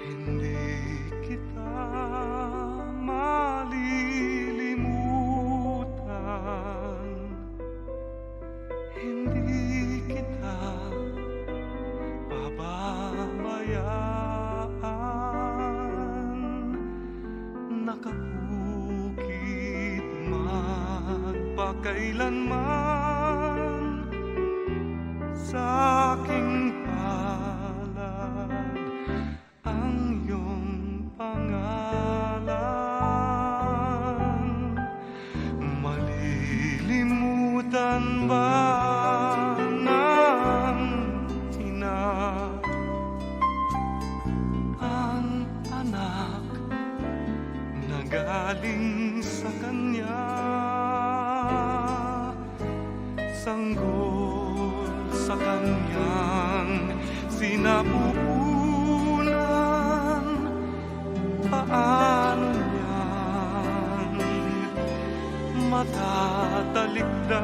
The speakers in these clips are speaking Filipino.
Hindi kita malilimutan, hindi kita pababayaan. Nakabukid magpakailanman sa aking palad ang iyong pangalan. Malilimutan ba ng ina ang anak na galing sa kanya? Sanggol sa kanyang sinapupunan, paano niyan matatalikdan?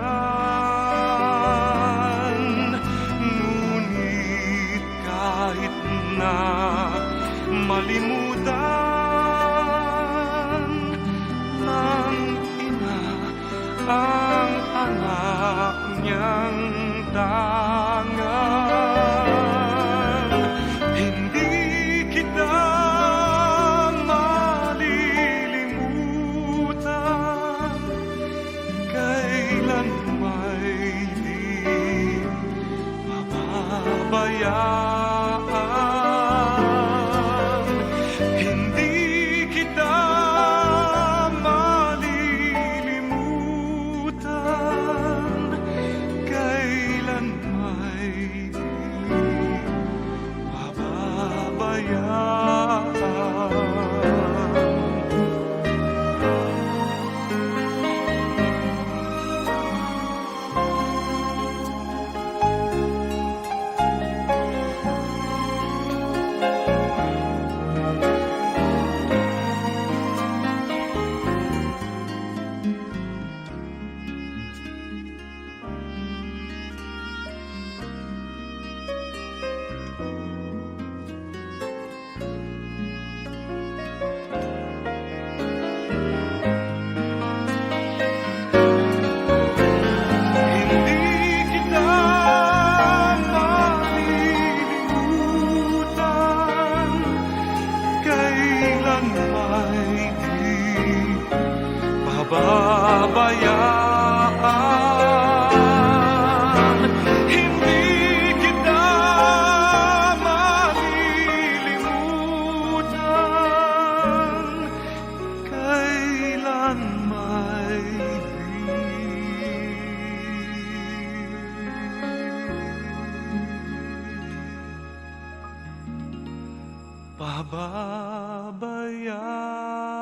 Ngunit kahit na malimutan ng ina ang anak niyang tangan, hindi kita malilimutan. Kailan may di mababayaan, hindi kita malilimutan. Kailan may di mababayaan. Pababayaan, hindi kita malilimutan. Kailan may di pababayaan.